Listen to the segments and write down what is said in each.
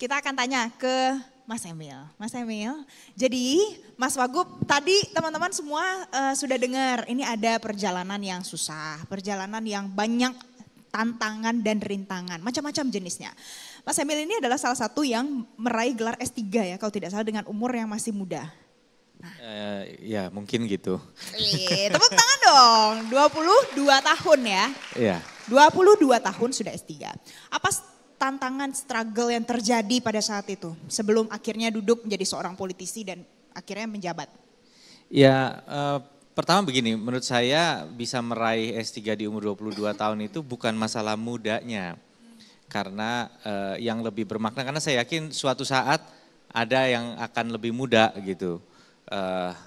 kita akan tanya ke Mas Emil. Mas Emil, jadi Mas Wagub tadi teman-teman semua sudah dengar ini ada perjalanan yang susah, perjalanan yang banyak tantangan dan rintangan, macam-macam jenisnya. Mas Emil ini adalah salah satu yang meraih gelar S3 ya kalau tidak salah dengan umur yang masih muda. Ya mungkin gitu. Tepuk tangan dong, 22 tahun ya. Iya. 22 tahun sudah S3. Apa tantangan struggle yang terjadi pada saat itu sebelum akhirnya duduk menjadi seorang politisi dan akhirnya menjabat? Ya pertama begini, menurut saya bisa meraih S3 di umur 22 tahun itu bukan masalah mudanya. Karena yang lebih bermakna, karena saya yakin suatu saat ada yang akan lebih muda gitu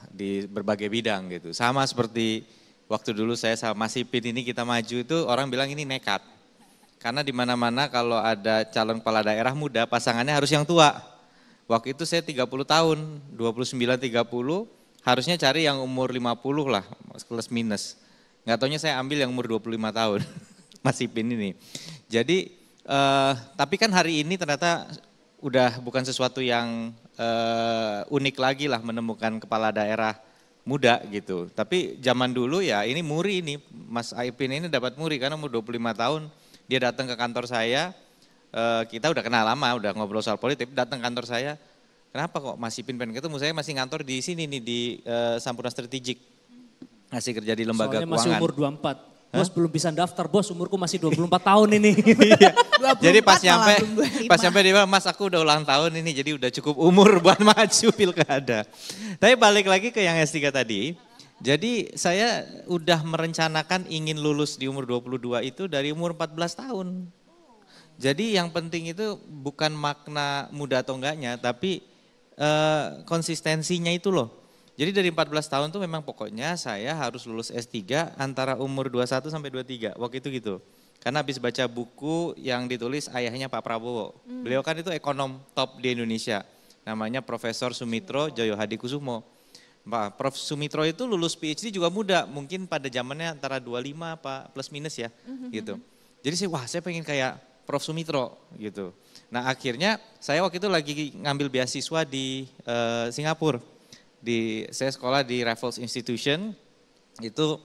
di berbagai bidang gitu. Sama seperti waktu dulu saya sama Mas Ipin ini kita maju itu orang bilang ini nekat. Karena di mana-mana kalau ada calon kepala daerah muda pasangannya harus yang tua. Waktu itu saya 30 tahun, 29-30 harusnya cari yang umur 50 lah, plus minus. Nggak taunya saya ambil yang umur 25 tahun, Mas Ipin ini. Jadi, tapi kan hari ini ternyata udah bukan sesuatu yang unik lagi lah menemukan kepala daerah muda gitu. Tapi zaman dulu ya ini muri ini, Mas Ipin ini dapat muri karena umur 25 tahun. Dia datang ke kantor saya, kita udah kenal lama, udah ngobrol soal politik, datang ke kantor saya, kenapa kok Mas Ipin pengen ketemu, saya masih ngantor di sini nih di Sampurna Strategik, masih kerja di lembaga soalnya keuangan. Masih umur 24, bos belum bisa daftar, bos umurku masih 24 tahun ini. Jadi pas nyampe dia bilang, Mas aku udah ulang tahun ini jadi udah cukup umur buat maju pilkada. Tapi balik lagi ke yang S3 tadi. Jadi saya udah merencanakan ingin lulus di umur 22 itu dari umur 14 tahun. Jadi yang penting itu bukan makna muda atau enggaknya, tapi konsistensinya itu loh. Jadi dari 14 tahun tuh memang pokoknya saya harus lulus S3 antara umur 21 sampai 23, waktu itu gitu. Karena habis baca buku yang ditulis ayahnya Pak Prabowo. Beliau kan itu ekonom top di Indonesia, namanya Profesor Sumitro Joyo Hadikusumo. Prof. Sumitro itu lulus PhD juga muda, mungkin pada zamannya antara 25 apa plus minus ya gitu. Jadi saya pengen kayak Prof. Sumitro gitu. Nah akhirnya saya waktu itu lagi ngambil beasiswa di Singapura. Saya sekolah di Raffles Institution, itu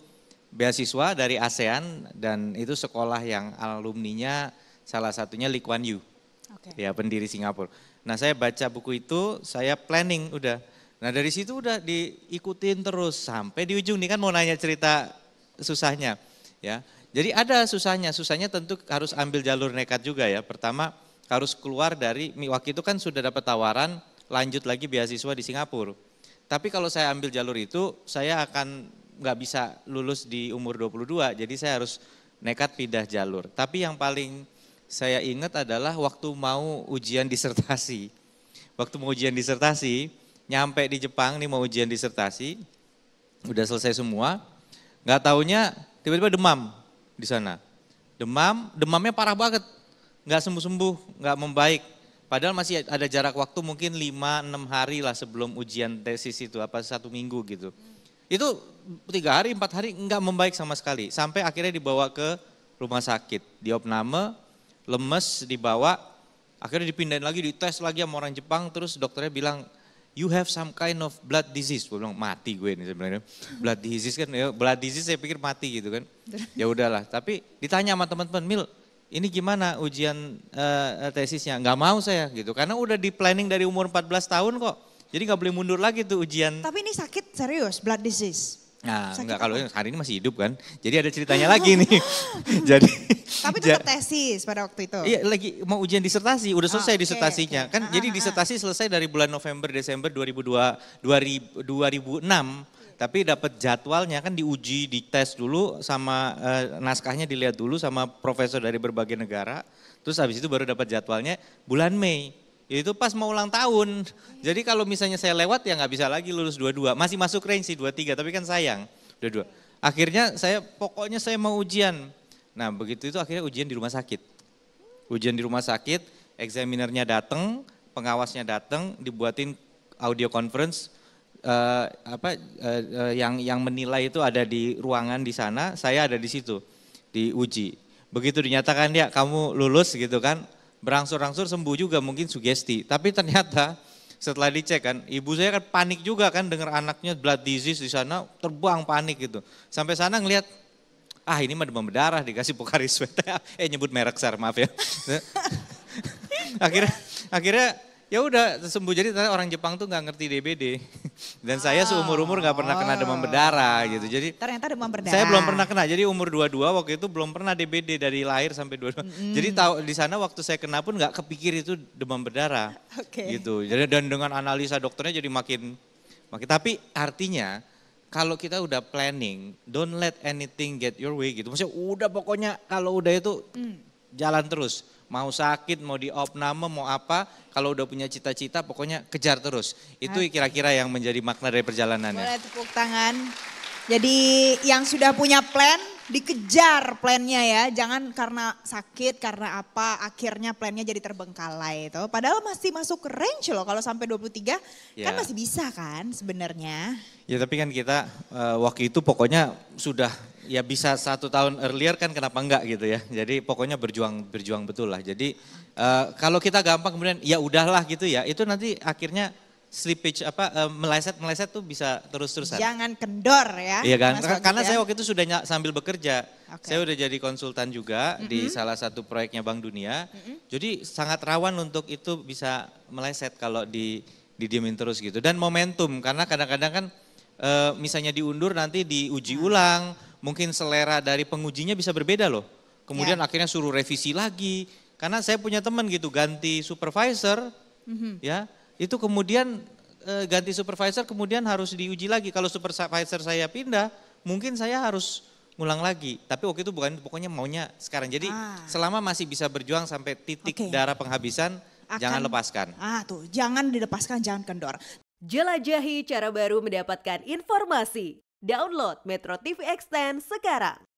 beasiswa dari ASEAN dan itu sekolah yang alumninya salah satunya Lee Kuan Yew, ya pendiri Singapura. Nah saya baca buku itu, saya planning udah. Nah dari situ udah diikutin terus sampai di ujung nih kan mau nanya cerita susahnya ya. Jadi ada susahnya tentu harus ambil jalur nekat juga ya. Pertama harus keluar dari, waktu itu kan sudah dapat tawaran lanjut lagi beasiswa di Singapura. Tapi kalau saya ambil jalur itu saya akan nggak bisa lulus di umur 22, jadi saya harus nekat pindah jalur. Tapi yang paling saya ingat adalah waktu mau ujian disertasi. Waktu mau ujian disertasi, nyampe di Jepang nih mau ujian disertasi, udah selesai semua, nggak taunya tiba-tiba demam di sana. Demamnya parah banget, nggak sembuh-sembuh, nggak membaik. Padahal masih ada jarak waktu mungkin 5-6 hari lah sebelum ujian tesis itu, apa 1 minggu gitu. Itu 3 hari, 4 hari nggak membaik sama sekali. Sampai akhirnya dibawa ke rumah sakit, diopname, lemes, dibawa, akhirnya dipindahin lagi, dites lagi sama orang Jepang, terus dokternya bilang, you have some kind of blood disease. Gue bilang mati gue ini sebenarnya. Blood disease kan, ya blood disease saya pikir mati gitu kan. Ya udahlah, tapi ditanya sama teman-teman, Mil ini gimana ujian tesisnya? Nggak mau saya gitu, karena udah di planning dari umur 14 tahun kok. Jadi nggak boleh mundur lagi tuh ujian. Tapi ini sakit serius, blood disease? Nah sakit enggak, kalau apa? hari ini masih hidup kan. Jadi ada ceritanya lagi nih. Jadi tapi tetap tesis pada waktu itu? Iya lagi mau ujian disertasi, udah selesai disertasinya. Okay. Kan jadi disertasi selesai dari bulan November, Desember 2006. Tapi dapat jadwalnya kan diuji, dites dulu sama naskahnya dilihat dulu sama profesor dari berbagai negara. Terus habis itu baru dapat jadwalnya bulan Mei. Itu pas mau ulang tahun. Jadi kalau misalnya saya lewat ya nggak bisa lagi lulus 22. Masih masuk range sih 23, tapi kan sayang 22. Akhirnya pokoknya saya mau ujian. Nah begitu itu akhirnya ujian di rumah sakit. Ujian di rumah sakit, examinernya datang, pengawasnya datang, dibuatin audio conference. Yang menilai itu ada di ruangan di sana, saya ada di situ, diuji. Begitu dinyatakan ya kamu lulus gitu kan, berangsur-angsur sembuh juga mungkin sugesti. Tapi ternyata setelah dicek kan, ibu saya kan panik juga kan dengar anaknya blood disease di sana, terbang panik gitu. Sampai sana ngelihat, ini mah demam berdarah dikasih Pocari Sweat. Nyebut merek Sar, maaf ya. akhirnya ya udah sembuh. Jadi ternyata orang Jepang tuh nggak ngerti DBD. Dan saya seumur-umur nggak pernah kena demam berdarah gitu. Jadi ternyata demam berdarah. saya belum pernah kena. Jadi umur 22 waktu itu belum pernah DBD dari lahir sampai 22. Jadi tahu di sana waktu saya kena pun nggak kepikir itu demam berdarah. Gitu. Jadi dan dengan analisa dokternya jadi makin tapi artinya kalau kita udah planning, don't let anything get your way gitu. Maksudnya udah pokoknya kalau udah itu jalan terus. Mau sakit, mau diopname, mau apa, kalau udah punya cita-cita pokoknya kejar terus. Itu kira-kira yang menjadi makna dari perjalanannya. Boleh tepuk tangan. Jadi yang sudah punya plan, dikejar plannya ya. Jangan karena sakit, karena apa, akhirnya plannya jadi terbengkalai itu. Padahal masih masuk range loh kalau sampai 23, kan masih bisa kan sebenarnya. Ya tapi kan kita waktu itu pokoknya sudah ya bisa 1 tahun earlier kan kenapa enggak gitu ya. Jadi pokoknya berjuang betul lah. Jadi kalau kita gampang kemudian ya udahlah gitu ya, itu nanti akhirnya slippage meleset tuh bisa terus-terusan. Jangan kendor ya. Iya kan, karena saya waktu itu sudah sambil bekerja. Saya udah jadi konsultan juga di salah satu proyeknya Bank Dunia. Jadi sangat rawan untuk itu bisa meleset kalau didiemin terus gitu. Dan momentum, karena kadang-kadang kan misalnya diundur nanti diuji ulang, mungkin selera dari pengujinya bisa berbeda loh. Kemudian akhirnya suruh revisi lagi. Karena saya punya teman gitu, ganti supervisor, ya itu kemudian ganti supervisor kemudian harus diuji lagi. Kalau supervisor saya pindah, mungkin saya harus ngulang lagi. Tapi waktu itu pokoknya maunya sekarang. Jadi selama masih bisa berjuang sampai titik darah penghabisan, jangan lepaskan. Jangan dilepaskan, jangan kendor. Jelajahi cara baru mendapatkan informasi. Download Metro TV Extend sekarang.